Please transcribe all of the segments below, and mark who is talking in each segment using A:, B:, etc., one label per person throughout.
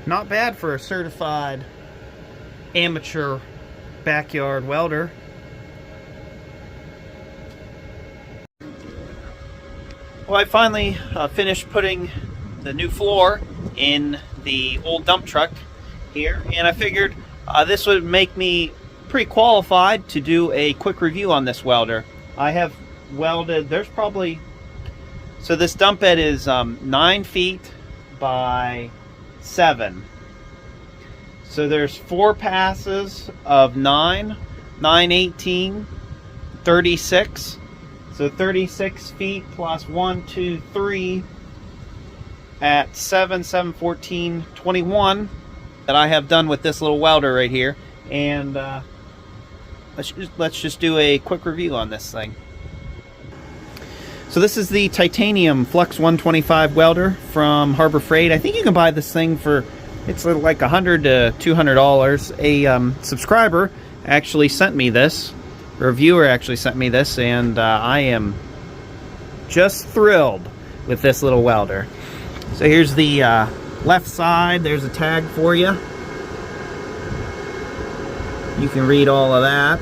A: Not bad for a certified amateur backyard welder. Well, I finally finished putting the new floor in the old dump truck here, and I figured this would make me pretty qualified to do a quick review on this welder. I have welded, there's probably, so this dump bed is 9 feet by 7. So there's 4 passes of 9, 9, 18, 36. So 36 feet plus 1, 2, 3 at 7, 7, 14, 21 that I have done with this little welder right here. And let's just do a quick review on this thing. So this is the titanium Flux 125 welder from Harbor Freight. I think you can buy this thing for, it's like $100 to $200. A subscriber actually sent me this. A reviewer actually sent me this, and I am just thrilled with this little welder. So here's the left side. There's a tag for you. You can read all of that.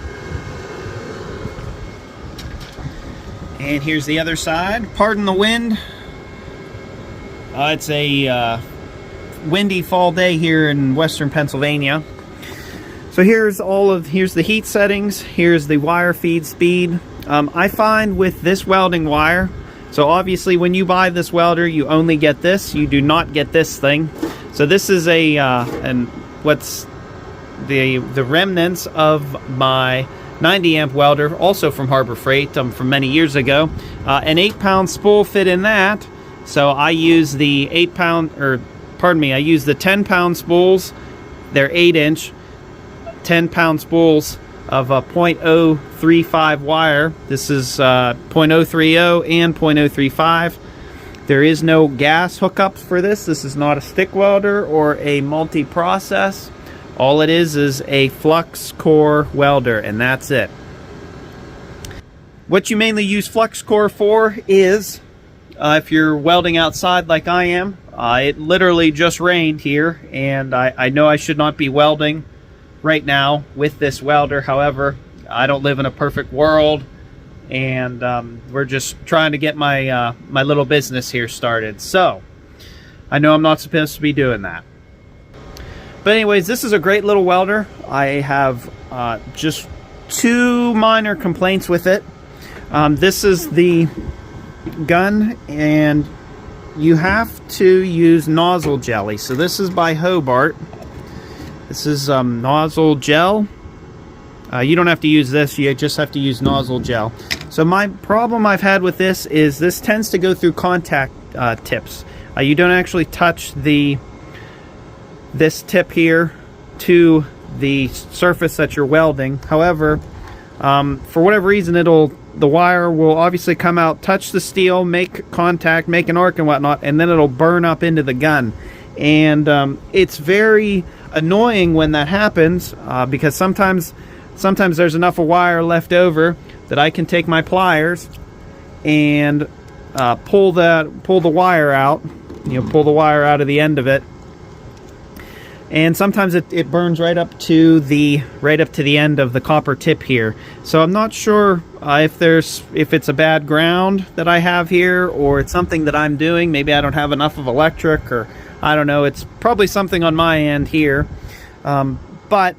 A: And here's the other side. Pardon the wind. It's a windy fall day here in western Pennsylvania. So here's the heat settings. Here's the wire feed speed. I find with this welding wire, so obviously when you buy this welder, you only get this. You do not get this thing. So this is what's the remnants of my 90 amp welder, also from Harbor Freight, from many years ago. An 8-pound spool fit in that. So I use the I use the 10-pound spools. They're 8-inch. 10-pound spools of a 0.035 wire. This is 0.030 and 0.035. There is no gas hookups for this. This is not a stick welder or a multi-process. All it is a flux core welder, and that's it. What you mainly use flux core for is if you're welding outside like I am. It literally just rained here, and I know I should not be welding right now with this welder. However, I don't live in a perfect world, and we're just trying to get my my little business here started. So I know I'm not supposed to be doing that, but anyways, this is a great little welder. I have just 2 minor complaints with it. This is the gun, and you have to use nozzle jelly. So this is by Hobart. This is nozzle gel. You don't have to use this, you just have to use nozzle gel. So my problem I've had with this is this tends to go through contact tips. You don't actually touch this tip here to the surface that you're welding. However, for whatever reason, the wire will obviously come out, touch the steel, make contact, make an arc and whatnot, and then it'll burn up into the gun. And it's very annoying when that happens, because sometimes there's enough of wire left over that I can take my pliers and pull the wire out, pull the wire out of the end of it, and sometimes it burns right up to the end of the copper tip here. So I'm not sure if it's a bad ground that I have here, or it's something that I'm doing. Maybe I don't have enough of electric, or I don't know. It's probably something on my end here, but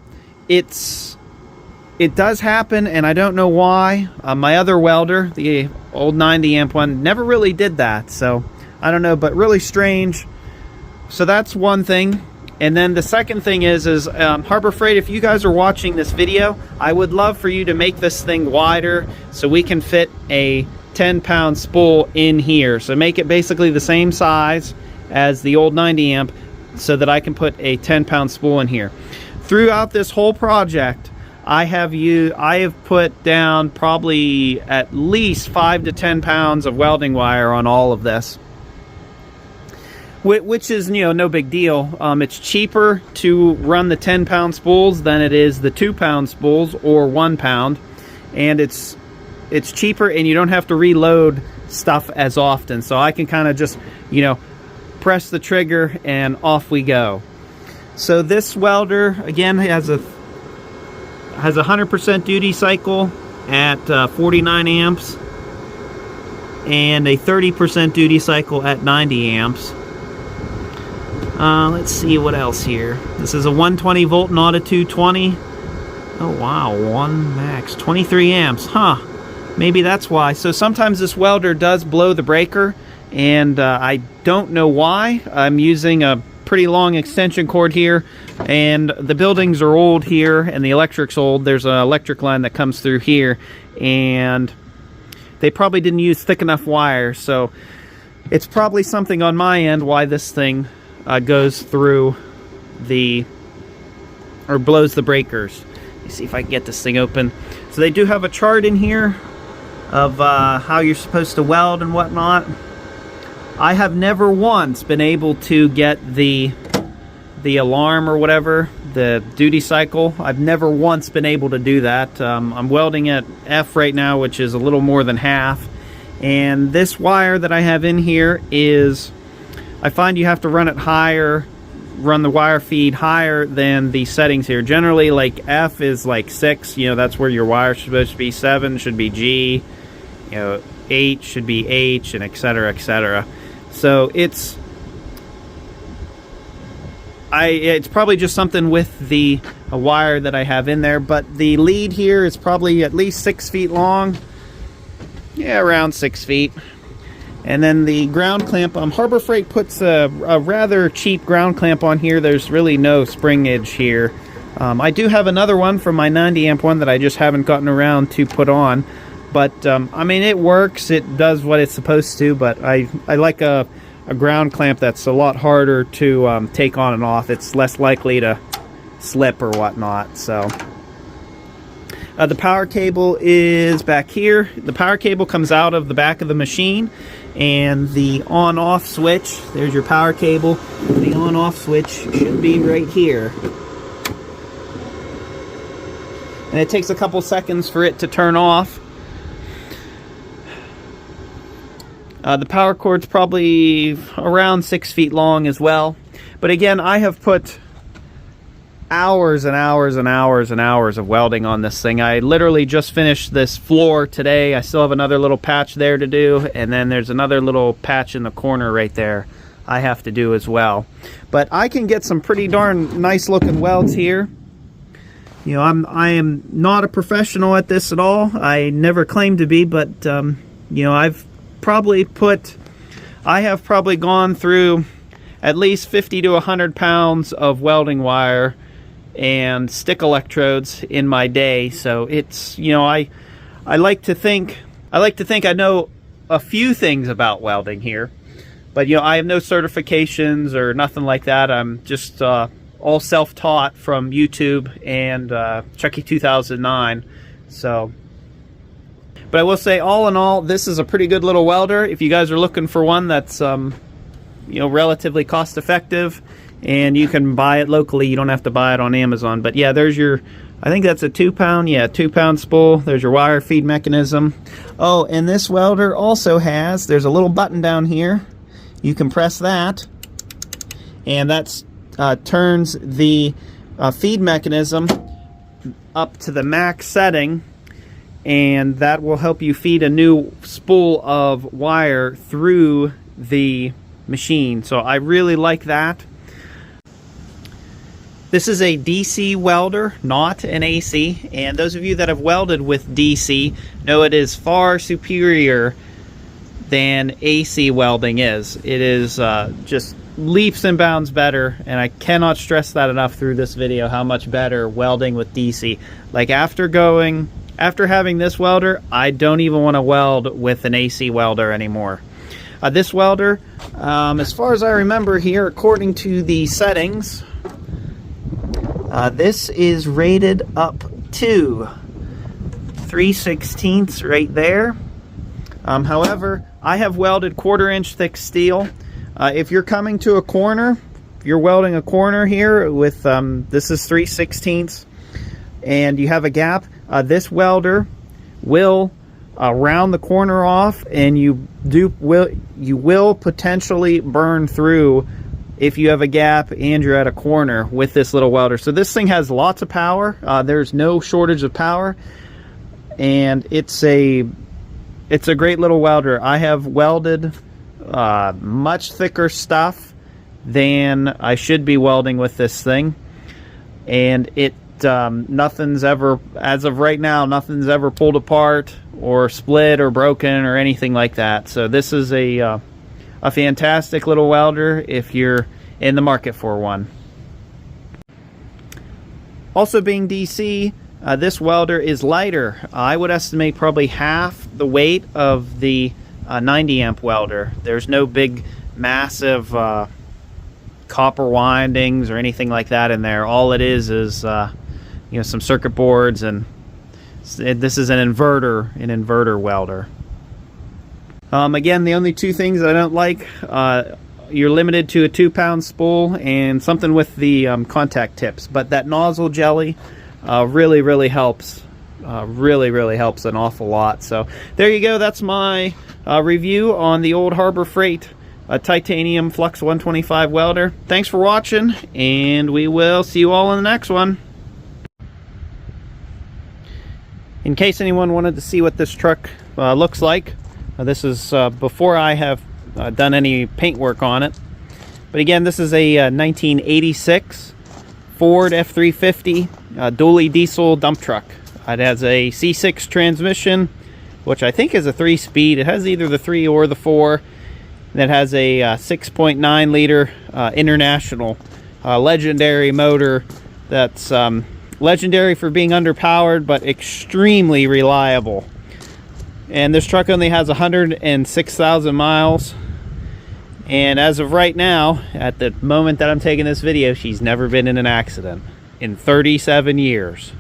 A: it does happen, and I don't know why. My other welder, the old 90 amp one, never really did that, so I don't know, but really strange. So that's one thing. And then the second thing is Harbor Freight, if you guys are watching this video, I would love for you to make this thing wider so we can fit a 10-pound spool in here. So make it basically the same size as the old 90 amp so that I can put a 10-pound spool in here. Throughout this whole project, I have put down probably at least 5 to 10 pounds of welding wire on all of this, which is, no big deal. It's cheaper to run the 10-pound spools than it is the 2-pound spools or 1 pound, and it's cheaper, and you don't have to reload stuff as often. So I can kind of just, press the trigger and off we go. So this welder again has a 100% duty cycle at 49 amps and a 30% duty cycle at 90 amps. Let's see what else here. This is a 120 volt, not a 220. Oh wow, 1 max, 23 amps, huh? Maybe that's why. So sometimes this welder does blow the breaker, and I don't know why. I'm using a pretty long extension cord here, and the buildings are old here, and the electric's old. There's an electric line that comes through here, and they probably didn't use thick enough wire, so it's probably something on my end why this thing goes through or blows the breakers. Let me see if I can get this thing open. So they do have a chart in here of how you're supposed to weld and whatnot. I have never once been able to get the alarm or whatever, the duty cycle. I've never once been able to do that. I'm welding at F right now, which is a little more than half. And this wire that I have in here is, I find you have to run it higher, run the wire feed higher than the settings here. Generally, like F is like 6, you know, that's where your wire is supposed to be. 7 should be G, you know, 8 should be H, and etc., etc. So it's probably just something with the wire that I have in there, but the lead here is probably at least 6 feet long. Yeah, around 6 feet. And then the ground clamp, Harbor Freight puts a rather cheap ground clamp on here. There's really no spring edge here. I do have another one from my 90 amp one that I just haven't gotten around to put on. But, I mean, it works. It does what it's supposed to, but I like a ground clamp that's a lot harder to take on and off. It's less likely to slip or whatnot, so... the power cable is back here. The power cable comes out of the back of the machine, and the on-off switch, there's your power cable. The on-off switch should be right here. And it takes a couple seconds for it to turn off. The power cord's probably around 6 feet long as well. But again, I have put hours and hours and hours and hours of welding on this thing. I literally just finished this floor today. I still have another little patch there to do, and then there's another little patch in the corner right there I have to do as well. But I can get some pretty darn nice looking welds here. You know, I am not a professional at this at all. I never claimed to be, but you know, I have probably gone through at least 50 to 100 pounds of welding wire and stick electrodes in my day. So it's, you know, I like to think I know a few things about welding here, but you know, I have no certifications or nothing like that. I'm just all self-taught from YouTube and Chucky 2009. So, but I will say, all in all, this is a pretty good little welder. If you guys are looking for one that's you know, relatively cost effective, and you can buy it locally, you don't have to buy it on Amazon. But yeah, there's your, I think that's a 2-pound, yeah, 2-pound spool. There's your wire feed mechanism. Oh, and this welder also has, there's a little button down here. You can press that, and that's turns the feed mechanism up to the max setting, and that will help you feed a new spool of wire through the machine. So I really like that. This is a DC welder, not an AC, and those of you that have welded with DC know it is far superior than AC welding is. It is just leaps and bounds better, and I cannot stress that enough through this video, how much better welding with DC. Like, after having this welder, I don't even want to weld with an AC welder anymore. This welder, as far as I remember here, according to the settings, this is rated up to 3/16 right there. However, I have welded 1/4-inch thick steel. If you're coming to a corner, if you're welding a corner here with, this is 3/16, and you have a gap, this welder will round the corner off, and you will potentially burn through if you have a gap and you're at a corner with this little welder. So this thing has lots of power. There's no shortage of power, and it's a great little welder. I have welded much thicker stuff than I should be welding with this thing, and it nothing's ever, as of right now, nothing's ever pulled apart or split or broken or anything like that. So this is a fantastic little welder if you're in the market for one. Also, being DC, this welder is lighter. I would estimate probably half the weight of the 90 amp welder. There's no big massive copper windings or anything like that in there. All it is you know, some circuit boards, and this is an inverter welder. Again, the only two things I don't like, you're limited to a 2-pound spool and something with the contact tips, but that nozzle jelly really helps. Really helps an awful lot. So there you go. That's my review on the old Harbor Freight titanium Flux 125 welder. Thanks for watching, and we will see you all in the next one. In case anyone wanted to see what this truck looks like, this is before I have done any paint work on it. But again, this is a 1986 Ford F350 dually diesel dump truck. It has a C6 transmission, which I think is a 3-speed. It has either the 3 or the 4. And it has a 6.9 liter International legendary motor that's legendary for being underpowered, but extremely reliable. And this truck only has 106,000 miles. And as of right now, at the moment that I'm taking this video, she's never been in an accident in 37 years.